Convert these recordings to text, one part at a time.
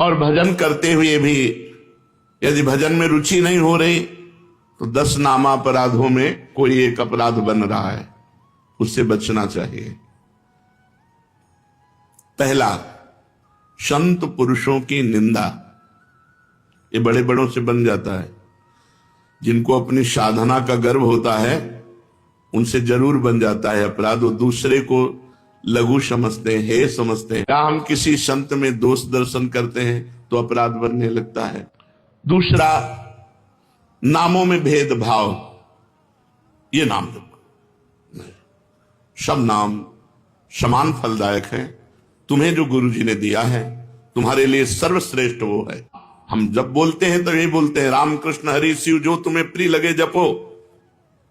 और भजन करते हुए भी यदि भजन में रुचि नहीं हो रही तो 10 नामापराधों में कोई एक अपराध बन रहा है, उससे बचना चाहिए। पहला, संत पुरुषों की निंदा। ये बड़े बड़ों से बन जाता है, जिनको अपनी साधना का गर्व होता है उनसे जरूर बन जाता है अपराध। वो दूसरे को लघु समझते हैं, हे समझते हैं। या हम किसी संत में दोष दर्शन करते हैं तो अपराध बनने लगता है। दूसरा, नामों में भेदभाव। ये नाम नहीं, सब नाम समान फलदायक हैं। तुम्हें जो गुरु जी ने दिया है तुम्हारे लिए सर्वश्रेष्ठ वो है। हम जब बोलते हैं तो यही बोलते हैं, राम कृष्ण हरि शिव जो तुम्हें प्रिय लगे जपो।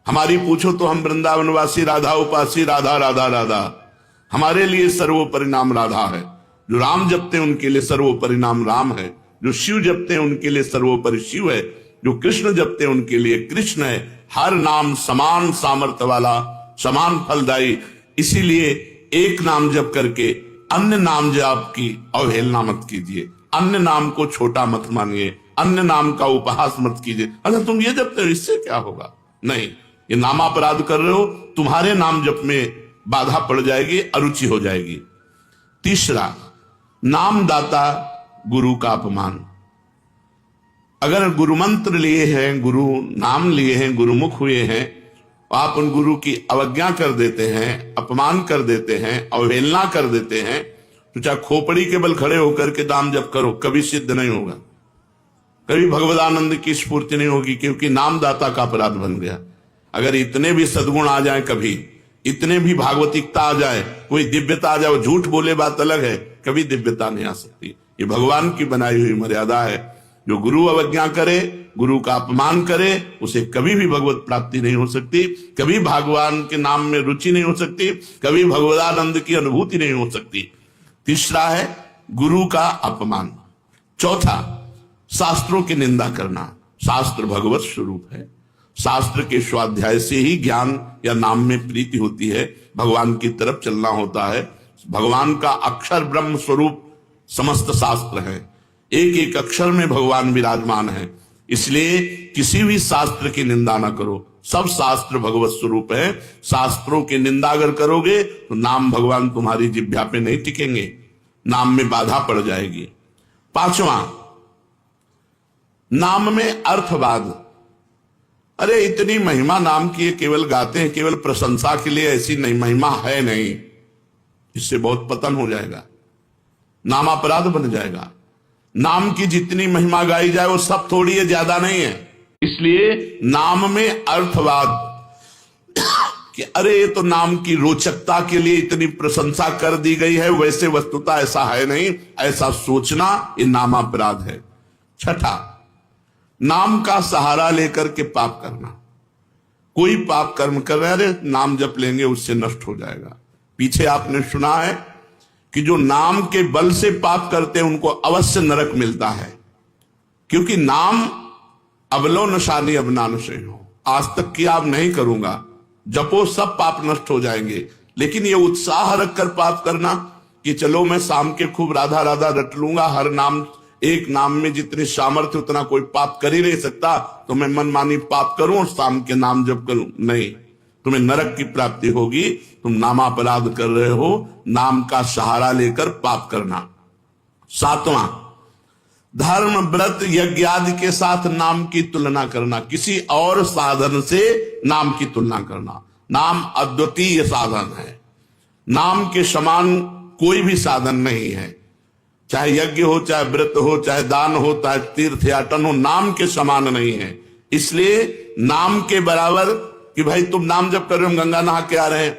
हमारी पूछो तो हम वृंदावनवासी राधा उपासी, राधा राधा राधा। हमारे लिए सर्वोपरि नाम राधा है। जो राम जपते हैं उनके लिए सर्वोपरि नाम राम है। जो शिव जपते हैं उनके लिए सर्वोपरि शिव है। जो कृष्ण जपते हैं उनके लिए कृष्ण है। हर नाम समान सामर्थ्य वाला, समान फलदायी। इसीलिए एक नाम जप करके अन्य नाम जाप की अवहेलना मत कीजिए। अन्य नाम को छोटा मत मानिए। अन्य नाम का उपहास मत कीजिए। अगर तुम ये जपते हो इससे क्या होगा? नहीं, ये नामापराध कर रहे हो, तुम्हारे नाम जप में बाधा पड़ जाएगी, अरुचि हो जाएगी। तीसरा, नामदाता गुरु का अपमान। अगर गुरु मंत्र लिए हैं, गुरु नाम लिए हैं, गुरुमुख हुए हैं, आप उन गुरु की अवज्ञा कर देते हैं, अपमान कर देते हैं, अवहेलना कर देते हैं, तो चाहे खोपड़ी के बल खड़े होकर के नाम जप करो, कभी सिद्ध नहीं होगा। कभी भगवदानंद की स्फूर्ति नहीं होगी, क्योंकि नामदाता का अपराध बन गया। अगर इतने भी सद्गुण आ जाए, कभी इतने भी भागवतिकता आ जाए, कोई दिव्यता आ जाए, झूठ बोले बात अलग है, कभी दिव्यता नहीं आ सकती। ये भगवान की बनाई हुई मर्यादा है। जो गुरु अवज्ञा करे, गुरु का अपमान करे, उसे कभी भी भगवत प्राप्ति नहीं हो सकती, कभी भगवान के नाम में रुचि नहीं हो सकती, कभी भगवदानंद की अनुभूति नहीं हो सकती। तीसरा है गुरु का अपमान। चौथा, शास्त्रों की निंदा करना। शास्त्र भगवत स्वरूप है। शास्त्र के स्वाध्याय से ही ज्ञान या नाम में प्रीति होती है, भगवान की तरफ चलना होता है। भगवान का अक्षर ब्रह्म स्वरूप समस्त शास्त्र है। एक एक अक्षर में भगवान विराजमान है। इसलिए किसी भी शास्त्र की निंदा ना करो। सब शास्त्र भगवत स्वरूप है। शास्त्रों की निंदा अगर करोगे तो नाम भगवान तुम्हारी जिह्वा पे नहीं टिकेंगे, नाम में बाधा पड़ जाएगी। पांचवा, नाम में अर्थवाद। अरे इतनी महिमा नाम की, केवल गाते हैं, केवल प्रशंसा के लिए, ऐसी नहीं महिमा है नहीं। इससे बहुत पतन हो जाएगा, नाम अपराध बन जाएगा। नाम की जितनी महिमा गाई जाए वो सब थोड़ी है, ज्यादा नहीं है। इसलिए नाम में अर्थवाद कि अरे ये तो नाम की रोचकता के लिए इतनी प्रशंसा कर दी गई है, वैसे वस्तुतः ऐसा है नहीं, ऐसा सोचना ये नामापराध है। छठा, नाम का सहारा लेकर के पाप करना। कोई पाप कर्म कर रहे हैं, अरे नाम जप लेंगे उससे नष्ट हो जाएगा। पीछे आपने सुना है कि जो नाम के बल से पाप करते हैं उनको अवश्य नरक मिलता है, क्योंकि नाम अबलो नशानी अबनान से हो। आज तक किया, अब नहीं करूंगा, जपो सब पाप नष्ट हो जाएंगे। लेकिन ये उत्साह रखकर पाप करना कि चलो मैं शाम के खूब राधा राधा रट लूंगा, हर नाम, एक नाम में जितनी सामर्थ्य उतना कोई पाप कर ही नहीं सकता, तो मैं मनमानी पाप करूं और शाम के नाम जप करूं। नहीं, तुम्हें नरक की प्राप्ति होगी। तुम नामापराध कर रहे हो, नाम का सहारा लेकर पाप करना। सातवां, धर्म व्रत यज्ञ आदि के साथ नाम की तुलना करना। किसी और साधन से नाम की तुलना करना। नाम अद्वितीय साधन है, नाम के समान कोई भी साधन नहीं है। चाहे यज्ञ हो, चाहे व्रत हो, चाहे दान हो, चाहे तीर्थ याटन हो, नाम के समान नहीं है। इसलिए नाम के बराबर कि भाई तुम नाम जप कर रहे हो, हम गंगा नहा के आ रहे हैं,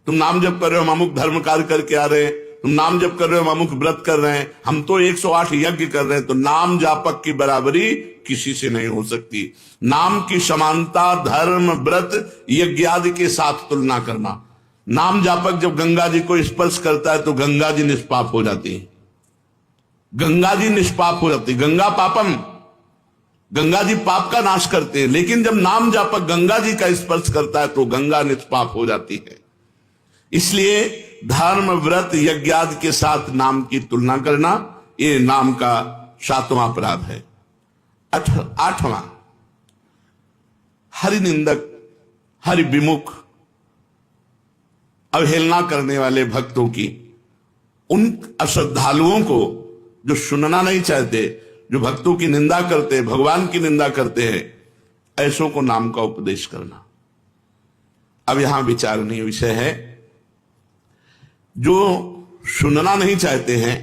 तुम नाम जप कर रहे हो, हम अमुक धर्म कार्य करके आ रहे हैं, तुम नाम जप कर रहे हो, हम अमुक व्रत कर रहे हैं, हम तो 108 यज्ञ कर रहे हैं, तो नाम जापक की बराबरी किसी से नहीं हो सकती। नाम की समानता धर्म व्रत यज्ञ आदि के साथ तुलना करना। नाम जापक जब गंगा जी को स्पर्श करता है तो गंगा जी निष्पाप हो जाती है। गंगा जी निष्पाप हो जाती, गंगा पापम, गंगा जी पाप का नाश करते हैं। लेकिन जब नाम जापक गंगा जी का स्पर्श करता है तो गंगा निष्पाप हो जाती है। इसलिए धर्म व्रत यज्ञ आदि के साथ नाम की तुलना करना ये नाम का 7वां अपराध है। 8वां, हरि निंदक, हरि विमुख, अवहेलना करने वाले भक्तों की, उन अश्रद्धालुओं को जो सुनना नहीं चाहते, जो भक्तों की निंदा करते, भगवान की निंदा करते हैं, ऐसों को नाम का उपदेश करना। अब यहां विचारणीय विषय है, जो सुनना नहीं चाहते हैं,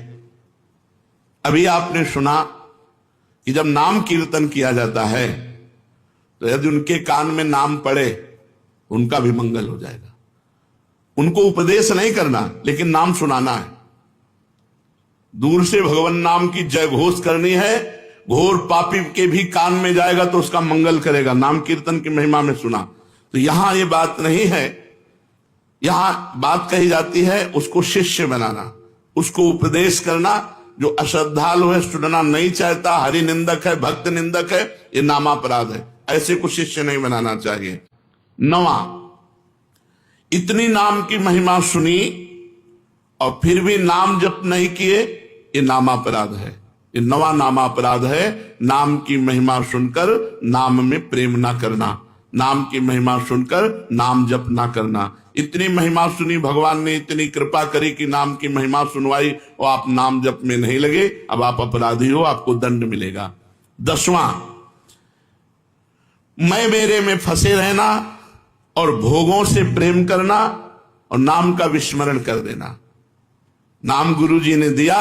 अभी आपने सुना कि जब नाम कीर्तन किया जाता है तो यदि उनके कान में नाम पड़े उनका भी मंगल हो जाएगा। उनको उपदेश नहीं करना, लेकिन नाम सुनाना है। दूर से भगवान नाम की जय घोष करनी है, घोर पापी के भी कान में जाएगा तो उसका मंगल करेगा। नाम कीर्तन की महिमा में सुना। तो यहां ये बात नहीं है, यहां बात कही जाती है उसको शिष्य बनाना, उसको उपदेश करना। जो अश्रद्धालु है, सुनना नहीं चाहता, हरि निंदक है, भक्त निंदक है, ये नामापराध है। ऐसे को शिष्य नहीं बनाना चाहिए। 9वां, इतनी नाम की महिमा सुनी और फिर भी नाम जप नहीं किए, ये नामापराध है। ये 9वां नामापराध है। नाम की महिमा सुनकर नाम में प्रेम ना करना, नाम की महिमा सुनकर नाम जप ना करना। इतनी महिमा सुनी, भगवान ने इतनी कृपा करी कि नाम की महिमा सुनवाई और आप नाम जप में नहीं लगे, अब आप अपराधी हो, आपको दंड मिलेगा। 10वां, मैं मेरे में फंसे रहना और भोगों से प्रेम करना और नाम का विस्मरण कर देना। नाम गुरु जी ने दिया,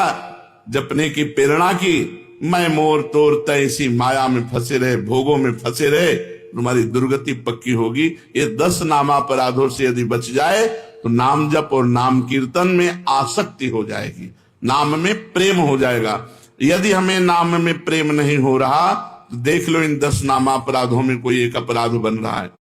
जपने की प्रेरणा की, मैं मोर तोर तैसी माया में फंसे रहे, भोगों में फंसे रहे, तुम्हारी दुर्गति पक्की होगी। ये 10 नामापराधों से यदि बच जाए तो नाम जप और नाम कीर्तन में आसक्ति हो जाएगी, नाम में प्रेम हो जाएगा। यदि हमें नाम में प्रेम नहीं हो रहा तो देख लो इन 10 नामापराधों में कोई एक अपराध बन रहा है।